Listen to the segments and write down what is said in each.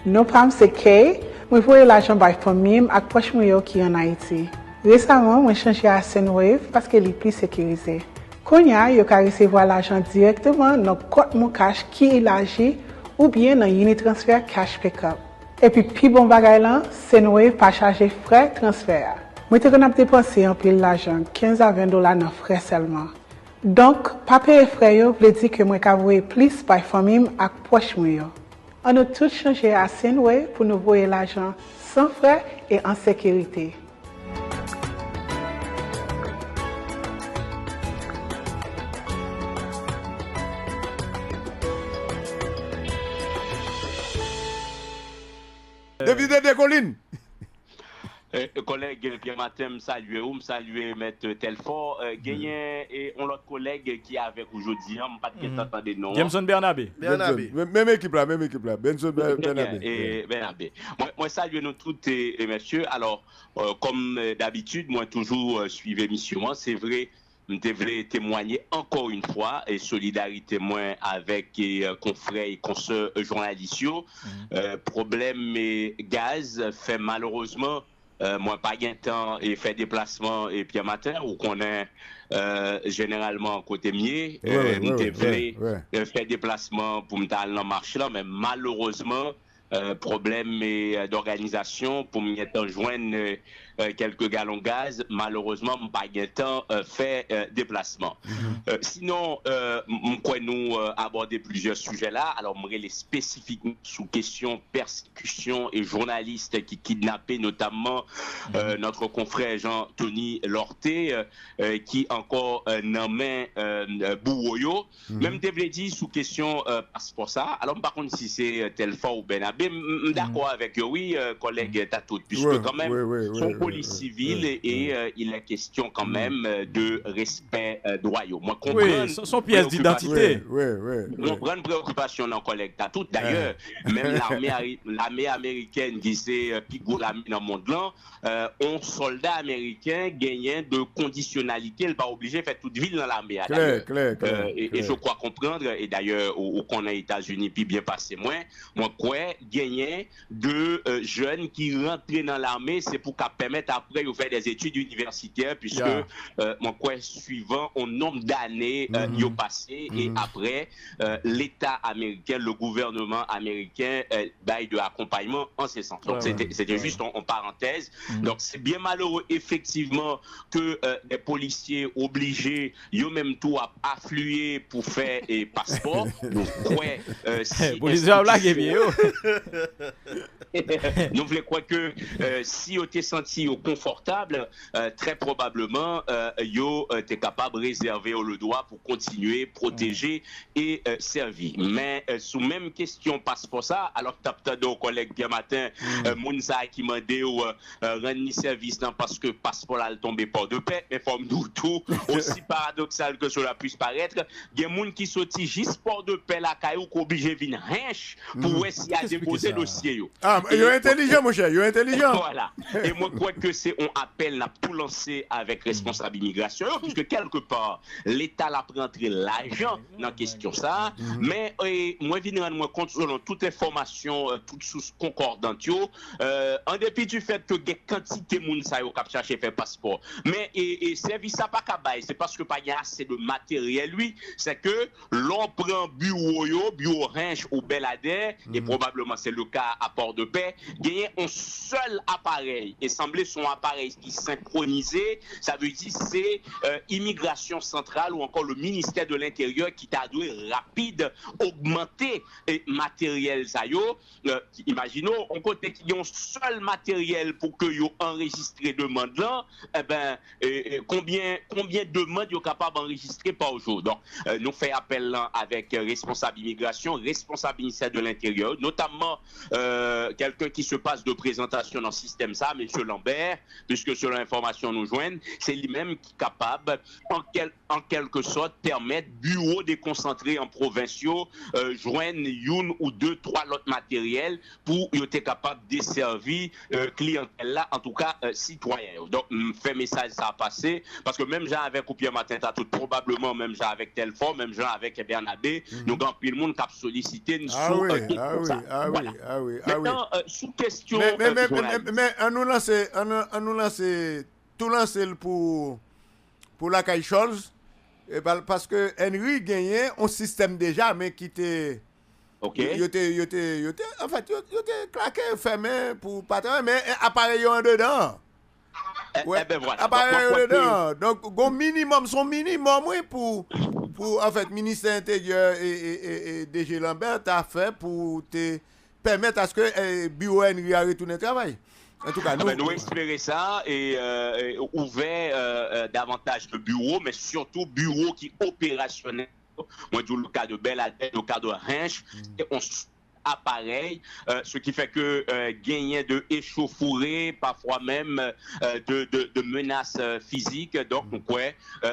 Nos femmes c'est que moi voyais l'argent par famille avec proche moi qui en Haïti. Récemment, moi changé à Sendwave parce qu'elle est plus sécurisée. Konya, yo ka recevoir l'argent directement dans compte mon cash qui élargi ou bien dans Unitransfer Cash Pickup. Et puis plus bon bagay là, Sendwave pas charger frais transfert. Moi te connais dépenser un peu l'argent, 15 à 20 dollars dans frais seulement. Donc, pas payer frais yo veut dire que moi ka voyer plus par famille ak proche moi yo. On a tout changé à Sendwave pour nous voyer l'argent sans frais et en sécurité. Depuis des collines. Collègue Pierre Matin, saluer Maître Telfort. Gagné et on l'autre collègue qui est avec aujourd'hui, on pas de t'entendre non. Jameson Bernabé. Même équipe là. Benson Bernabé. Bernabé. Moi salue nous toutes et messieurs. Alors comme d'habitude, moi toujours suivre l'émission, c'est vrai. Je voulais témoigner encore une fois et solidarité moi avec confrères et consoeurs journalistes. Problème gaz fait malheureusement moi pas gain temps et fait déplacement et puis matin ou qu'on est généralement côté mier voulais faire déplacement pour me aller dans marché là mais malheureusement problème d'organisation pour me joindre quelques gallons de gaz, malheureusement, je pas de temps fait déplacement. Sinon, nous aborder plusieurs sujets là. Alors, je les spécifiquement sous question persécution et journalistes qui kidnappaient notamment notre confrère Jean-Tony Lorté, qui encore nommé Bouroyo. Même devait dire sous question passeport ça. Alors, par contre, si c'est Telfort ou Bernabé, d'accord avec eux, oui, collègue Tatout, puisque quand même, police civile et il est question quand même de respect droyaux. Moi, comprendre son pièce d'identité. Comprendre préoccupation dans collègue Tatout. D'ailleurs, même l'armée américaine qui s'est pigou l'armée dans le monde là, un soldat américain gagnant de conditionnalité, il n'est pas obligé de faire toute ville dans l'armée. Et je crois comprendre, et d'ailleurs, au qu'on a États-Unis, puis bien passé moi quoi, gagner de jeunes qui rentrent dans l'armée, c'est pour qu'à permettre après de faire des études universitaires, puisque mon quoi suivant au nombre d'années y ont passé, et après l'État américain, le gouvernement américain bail de accompagnement en ce sens. Donc c'était juste en parenthèse. Donc c'est bien malheureux effectivement que des policiers obligés, ils ont même tout à affluer pour faire un passeport. Donc ouais, si nous voulons croire que si vous êtes senti confortable, très probablement vous êtes capable de réserver le droit pour continuer, protéger et servir. Mais sous même question passeport ça, alors que tu as nos collègues bien matin, Mounsa qui m'a dit rendre service parce que passeport là tombé pas de paix, mais forme nous tout aussi paradoxal que cela puisse paraître, il y a des gens qui sortent juste port de paix la caillou qui obligé venir riche pour essayer à déposer le dossier. Ah, il est intelligent mon cher, il est intelligent. Voilà. Et moi je crois que c'est on appelle n'a tout lancé avec responsable immigration puisque quelque part l'État l'a pris entrer l'argent dans question ça, mais moi venir moi compte selon toute information toute source concordante en dépit du fait que des quantité monde ça yo cap chercher faire passeport, mais et service ça pas cabaye, c'est parce que pas y a assez de matériel lui, c'est que l'on prend bureau Ranch ou Belader et probablement c'est le cas à Port-de-Paix, gagner un seul appareil et sembler son appareil qui synchronisé, ça veut dire c'est immigration centrale ou encore le ministère de l'Intérieur qui t'a dû rapide augmenter matériel ça yo, imaginons on côté qui ont seul matériel pour que yo enregistrer demande là, eh ben combien de demandes yo capable d'enregistrer par jour. Donc nous fait appel là avec responsable immigration, responsable ministère de l'Intérieur, notamment quelqu'un qui se passe de présentation dans le système ça, monsieur Lambert. Lambert, puisque selon l'information nous joignent, c'est lui-même qui est capable, en quelque sorte, permettre bureau déconcentré en provinciaux, joindre une ou deux, trois autres matériels pour être capable de desservir clientèle là, en tout cas citoyen. Donc, fait message ça a passé, parce que même gens avec Pierre Martin, t'as tout probablement, même gens avec Telfort, même gens avec Bernabé, nous avons pris le monde qui a sollicité une Maintenant, sous question. Mais on nous lance tout lancer pour la Caille Scholz, parce que Henry gagnait un système déjà, mais qui était. Ok. En fait, il était claqué, fermé pour pas travailler, mais appareil en dedans. Ouais. Ben voilà. Appareil en dedans. Donc, son minimum, oui, pour en fait, ministère intérieur et DG Lambert t'a fait pour te permettre à ce que Bureau Henry a retourné au travail. En tout cas, nous espérons ça et ouvert davantage de bureaux, mais surtout bureaux qui opérationnels. Moi, je dis le cas de Beladette, le cas de Rennes, et on appareil, ce qui fait que gagner de échauffourées, parfois même de menaces physiques. Donc,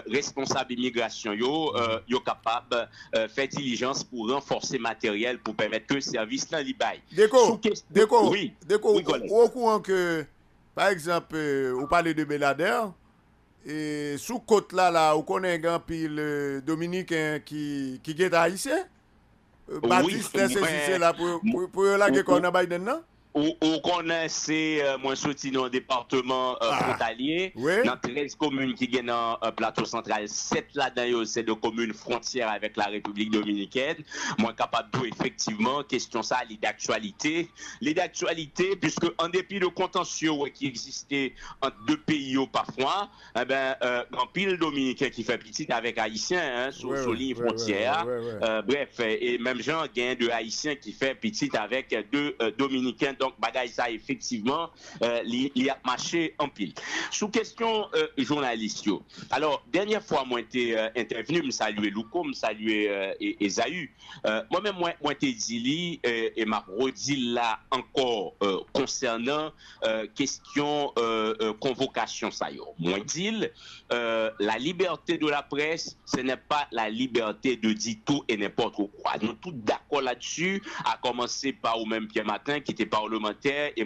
responsable immigration, yo capable faire diligence pour renforcer matériel pour permettre que le service là l'y baille. Déco, au courant que, par exemple, vous parlez de Belader, et sous côte là, vous connaissez un pile dominicain qui est haïtien? Baptiste, c'est là pour la qu'on a Biden, non? On connaît, c'est moi sorti dans le département frontalier, dans 13 communes qui viennent dans plateau central, 7 là-dedans, c'est des communes frontières avec la République dominicaine. Moi, capable de effectivement, question ça, les d'actualité, puisque en dépit de contentieux qui existait entre deux pays parfois, en pile dominicain qui fait petit avec haïtien, sur ligne frontière, bref, et même gens gagnent de haïtiens qui fait petit avec deux dominicains. Donc, bagaille ça, effectivement, il a marché en pile. Sous question journaliste, alors, dernière fois, moi, j'étais intervenu, je saluais Louko, je saluais Esaü. Moi-même, moi, j'étais dit, et m'a redit là encore concernant question convocation, ça y est. Moi, dit, la liberté de la presse, ce n'est pas la liberté de dire tout et n'importe quoi. Nous tous d'accord là-dessus, à commencer par au même Pierre Martin, qui était parlementaire, et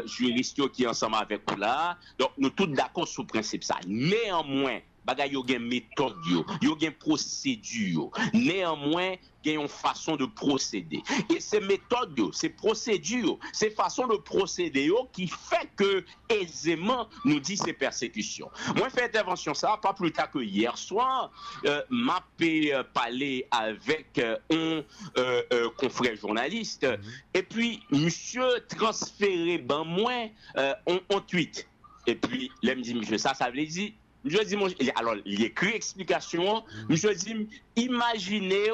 juriste qui est ensemble avec vous là. Donc, nous tous d'accord sur le principe ça. Néanmoins, bagay yo gen méthode yo gen procédure. Néanmoins, gen une façon de procéder. Et ces méthodes ces procédures, ces façons de procéder qui fait que aisément nous dit ces persécutions. Moi fait intervention ça pas plus tard que hier soir, m'a parlé avec un confrère journaliste et puis monsieur transféré ben moi on tweet. Et puis là me dit monsieur ça veut dire je dis, alors, il écrit explication. Je dis, imaginez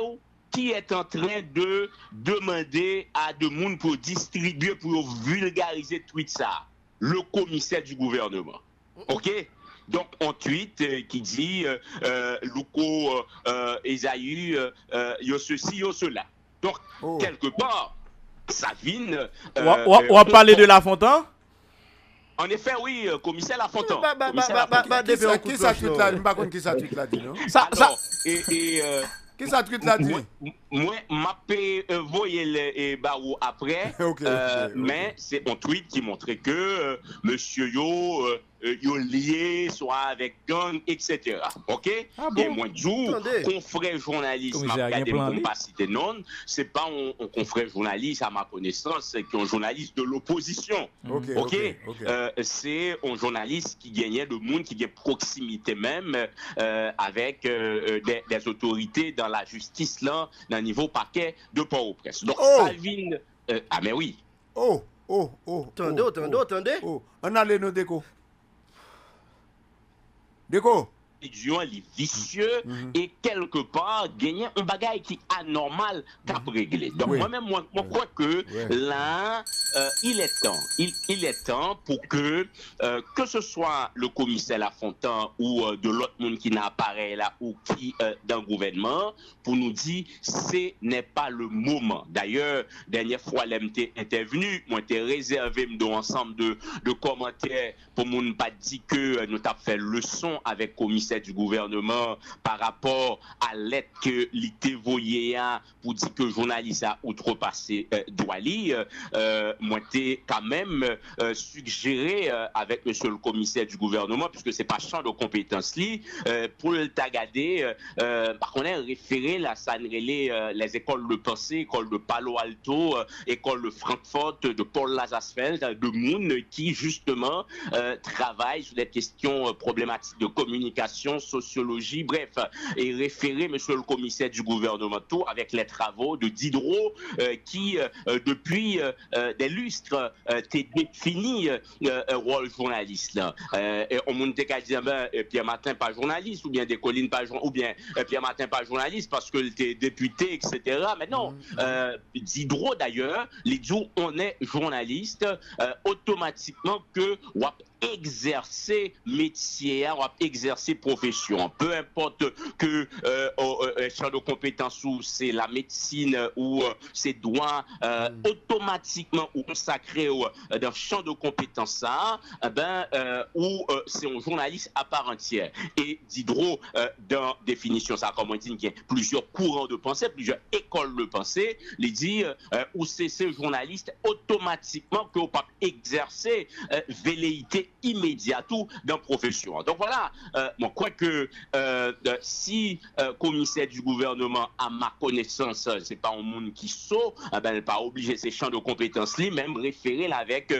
qui est en train de demander à de monde pour distribuer, pour vulgariser tweet ça. Le commissaire du gouvernement. OK? Donc, on tweet qui dit, Louko, Esaü, yo ceci, yo cela. Donc, quelque part, ça vient. On va parler de La Fontaine? En effet, oui, commissaire Lafontaine. Qui ça tweet là? Je ne sais pas qui ça tweet là dit, non? Qui ça tweet là dit? Moi, je voyais le barreau après, mais c'est un tweet qui montrait que monsieur yo lié soit avec gang, etc. OK? Et moi, confrère journaliste, m'a regardé pour pas citer non, c'est pas un confrère journaliste à ma connaissance, c'est un journaliste de l'opposition. OK? C'est un journaliste qui gagnait de monde, qui gagne proximité même avec des autorités dans la justice là, dans le niveau paquet de Port-au-Prince. Donc, Salvin, mais oui. Attendez. On a les nos déco. Déco. individu est vicieux et quelque part gagner un bagage qui est anormal qu'à régler. Donc moi-même, moi crois que là, il est temps pour que ce soit le commissaire Lafontaine ou de l'autre monde qui n'apparaît là ou qui dans le gouvernement, pour nous dire ce n'est pas le moment. D'ailleurs, dernière fois, l'MT intervenu, moi j'ai réservé ensemble de commentaires pour ne pas dire que nous avons fait leçon avec le commissaire du gouvernement par rapport à l'aide que l'ité voyait pour dire que le journaliste a outrepassé doit lire. Moi j'ai quand même suggéré avec monsieur le commissaire du gouvernement, puisque c'est pas champ de compétences pour le tagader, par contre référé la les écoles de pensée, école de Palo Alto, école de Francfort, de Paul Lazarsfeld, de Moon qui justement travaille sur des questions problématiques de communication, sociologie, bref, et référé monsieur le commissaire du gouvernement tout avec les travaux de Diderot qui depuis des lustres t'est défini rôle journaliste là. On monte qu'à dire Pierre Martin pas journaliste ou bien des collines pas ou bien Pierre Martin pas journaliste parce que t'es député etc. Mais non, Diderot d'ailleurs, les jours on est journaliste automatiquement que exercer métier, exercer profession. Peu importe que champ de compétences ou c'est la médecine ou c'est droit, automatiquement ou consacré dans le champ de compétences ça, ou c'est un journaliste à part entière. Et Diderot, dans définition ça, comme on dit, il y a plusieurs courants de pensée, plusieurs écoles de pensée, il dit ou c'est ce journaliste automatiquement que vous pas exercer velléité immédiate ou dans profession. Donc voilà, moi crois que si commissaire du gouvernement à ma connaissance, c'est pas un monde qui saut, pas obligé ces champs de compétences li même référé là avec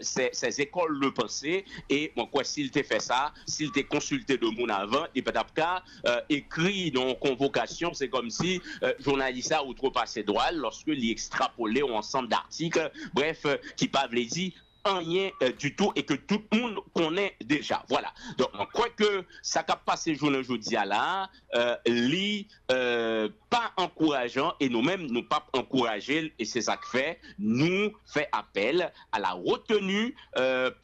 ces écoles de pensée et moi quoi s'il t'a fait ça, s'il t'a consulté de mon avant et peut-être cas écrit dans convocation, c'est comme si journaliste a outrepassé droit lorsque il extrapolé un ensemble d'articles, bref, qui peuvent les dire rien du tout et que tout le monde connaît déjà. Voilà. Donc, on croit que ça qu'a passé journée aujourd'hui à là, pas encourageant et nous-mêmes, nous pas encourager et c'est ça que fait, nous fait appel à la retenue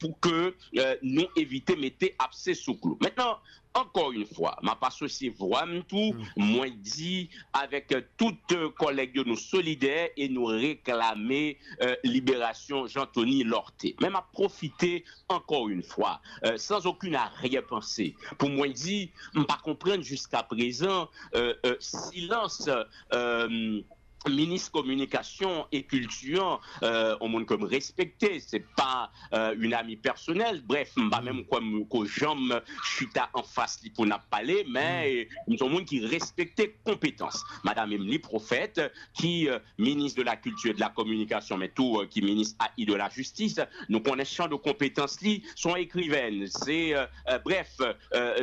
pour que nous éviter mettre abcès sous clou. Maintenant, encore une fois, ma pas associé vraiment tout, moi dit avec toutes collègues de nous solidaires et nous réclamer libération Jean-Tony Lorté. Même à profiter encore une fois, sans aucune arrière-pensée. Pour moi dit, pas comprendre jusqu'à présent silence. Ministre communication et culture, on monde comme respecté, c'est pas une amie personnelle, bref, pas même comme que j'aime chuta en face pour n'a parler, mais nous sommes monde qui respectait compétences. Madame Emily Prophète, qui ministre de la culture et de la communication, mais tout qui ministre AI de la justice, nous connaissons de compétences li, sont écrivaines. C'est bref,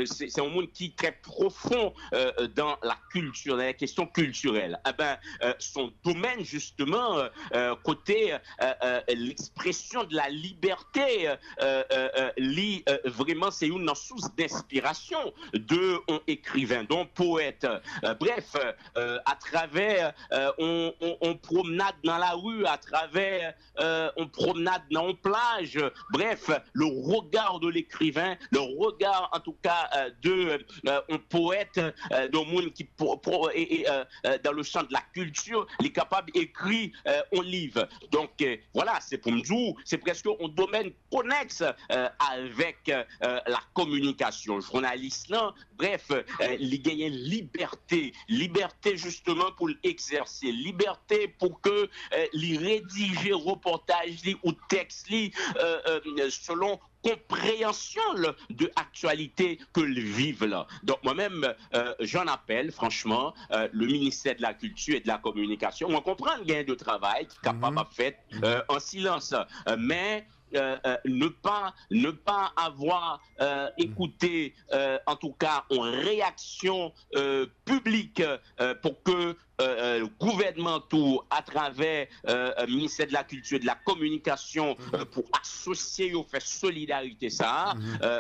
c'est un monde qui est très profond dans la culture, dans les questions culturelles. Son domaine justement côté l'expression de la liberté vraiment c'est une source d'inspiration de un écrivain, d'un poète, bref à travers on promenade dans la rue, à travers on promenade dans une plage, bref le regard de l'écrivain, le regard en tout cas de un poète d'un monde qui dans le champ de la culture, les capables d'écrire un livre. Donc voilà, c'est pour nous, c'est presque un domaine connexe avec la communication. Journaliste là, bref, il gagne liberté justement pour l'exercer, liberté pour que les rédiger reportage ou texte selon compréhension de actualité que le vivent là. Donc moi-même, j'en appelle franchement le ministère de la Culture et de la Communication. On comprend le gain de travail qui est capable de faire en silence, mais ne pas avoir écouté en tout cas en réaction publique pour que gouvernementaux à travers le ministère de la Culture et de la Communication pour associer au fait solidarité ça,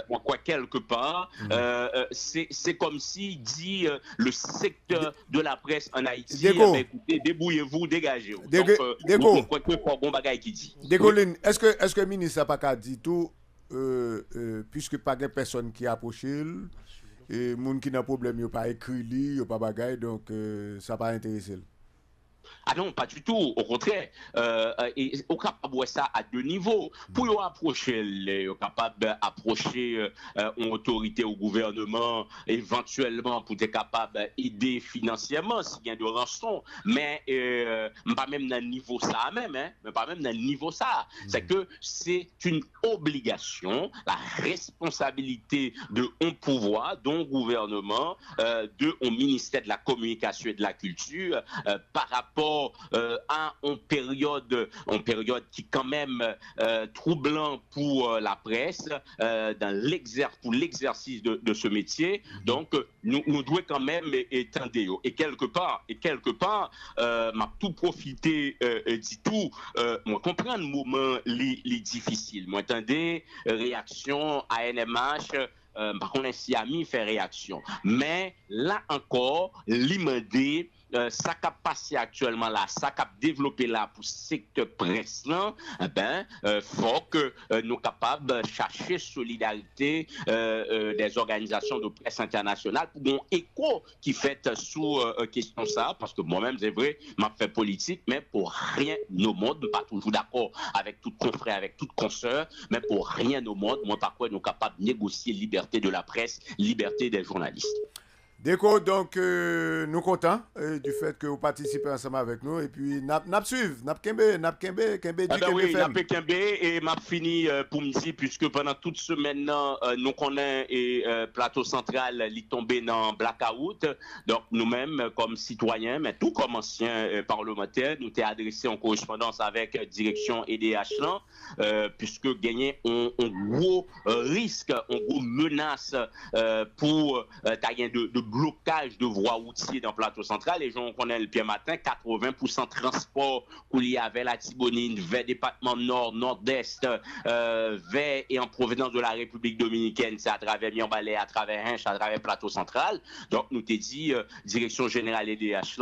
on croit quelque part, c'est comme si dit le secteur de la presse en Haïti, écoutez, débrouillez-vous, dégagez-vous. Donc, on croit que c'est un bon bagage qui dit. Décoline, est-ce que le ministre n'a pas qu'à dire tout, puisque pas de personne qui approche, et moun qui n'a problème, il n'a pas écrit, il n'a pas bagaille, donc ça n'a pas intéressé. Ah non, pas du tout. Au contraire, et on est capable de ça à deux niveaux. Pour approcher, on est capable d'approcher une autorité au gouvernement, éventuellement pour être capable d'aider financièrement s'il y a de rançon. Mais pas même dans le niveau ça même, hein, mais pas même dans le niveau ça. C'est que c'est une obligation, la responsabilité de un pouvoir, d'un gouvernement, de un ministère de la Communication et de la Culture par rapport à une période qui quand même troublant pour la presse pour l'exercice de ce métier. Donc nous devons quand même étendre et quelque part m'a tout profité dit tout moi comprendre le moment les difficiles moi attendez réaction ANMH par contre si ami fait réaction mais là encore l'imandé ça qui a passé actuellement là, ça qui a développé là pour le secteur presse là, faut que nous sommes capables de chercher solidarité des organisations de presse internationale pour un écho qui fait sous question ça, parce que moi-même c'est vrai, m'a fait politique, mais pour rien au monde, pas toujours d'accord avec tout confrère, avec toute consoeur, mais pour rien au monde, moi par quoi nous sommes capables de négocier liberté de la presse, liberté des journalistes. Déco, donc nous contents du fait que vous participez ensemble avec nous et puis n'a suivre, n'a et m'a fini pour me dire puisque pendant toute semaine nous connaissons et plateau central est tombé dans blackout donc nous-mêmes comme citoyens mais tout comme anciens parlementaires nous t'ai adressé en correspondance avec direction EDH puisque gagner un gros risque, une grosse menace pour gagner de blocage de voies routières dans le plateau central. Les gens connaissent le pied matin, 80% transport qu'on y avait la Tibonine vers département nord, nord-est, vers et en provenance de la République dominicaine, c'est à travers Miambalais, à travers Hinch, à travers le plateau central. Donc, nous t'ai dit, direction générale EDH,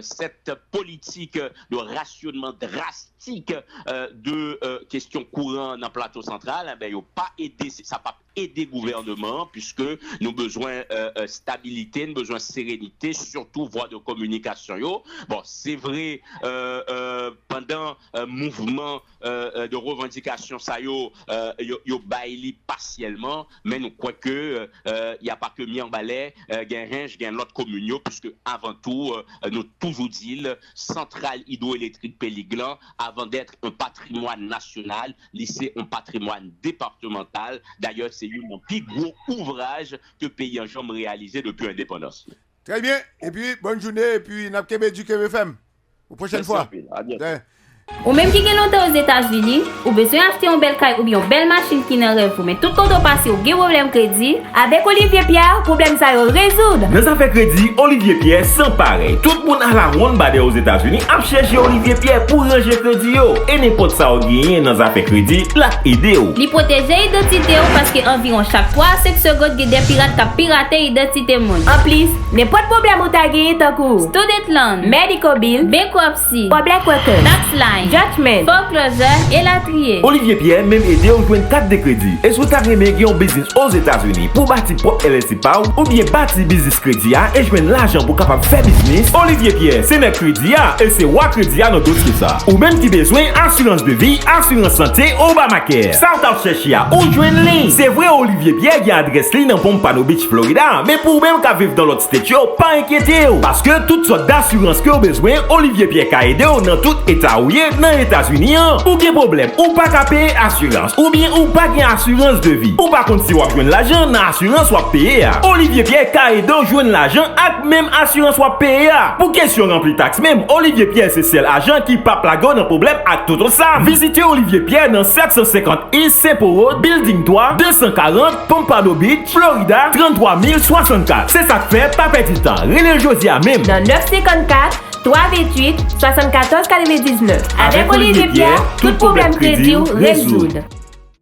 cette politique de rationnement drastique de questions courantes dans le plateau central, il n'a pas aidé, ça n'a pas aidé le gouvernement, puisque nous avons besoin de stabilité, nous avons besoin de sérénité, surtout voie de communication. Bon, c'est vrai, pendant un mouvement de revendication, ça yo bailli partiellement, mais nous croyons que il n'y a pas que Miambalais, Guinringe, il y a l'autre commune, puisque avant tout, nous toujours dit, centrale hydroélectrique Péliglan, avant d'être un patrimoine national, lycée un patrimoine départemental. D'ailleurs, c'est un plus gros ouvrage que le pays en jambe réalisé depuis l'indépendance. Très bien. Et puis, bonne journée. Et puis, n'a pas du KVFM. Aux prochaines fois. À bientôt. Ou même qui est longtemps aux États-Unis, ou besoin d'acheter une belle caille ou bien une belle machine qui n'a rêve, mais tout quand on passe au problème crédit, avec Olivier Pierre, problème ça yo résoudre. Dans affaires crédit, Olivier Pierre sans pareil. Tout le monde à la ronde badé aux États-Unis a cherché Olivier Pierre pour ranger crédit yo. Et n'importe ça ou gagné dans affaires crédit, la aider ou. Li protéger identité ou parce que environ chaque 3 à 5 secondes il y a des pirates qui pirater identité monde. En plus, n'importe problème ou ta gagné tant coup. Student loan, medical bill, bankruptcy, public record, tax line, judgment, foreclosure et la trier. Olivier Pierre même aidé ou joindre carte de crédit. Et si vous avez un business aux États-Unis pour bâtir propre LLC ou bien bâtir business crédit et joindre l'argent pour capable faire business, Olivier Pierre c'est notre crédit et c'est wa crédit dans dossier ça. Ou même qui besoin assurance de vie, assurance santé Obamacare. Start-up chercher ou joindre ligne. C'est vrai Olivier Pierre qui a adresse ligne dans Pompano Beach Florida, mais pour même qu'à vivre dans l'autre state, pas inquiétez parce que toutes sortes d'assurance que vous besoin, Olivier Pierre a aidé dans tout état où dans les États-Unis, ou gen problème, ou pas qu'à payer assurance, ou bien ou pas gen assurance de vie. Ou par contre si vous avez l'argent, dans assurance ou payer. Olivier Pierre Caïdo joue l'argent avec même assurance ou payer. Pour question remplir taxe même, Olivier Pierre c'est seul agent qui pas plago dans problème avec tout ça. Visitez Olivier Pierre dans 750 East Sepo Road, Building 3, 240, Pompano Beach, Florida, 33064. C'est ça que fait, pas perdre du temps. René Josia même. Dans 954 328 74 99. Avec Olivier Pierre, tout problème crédit résoudre.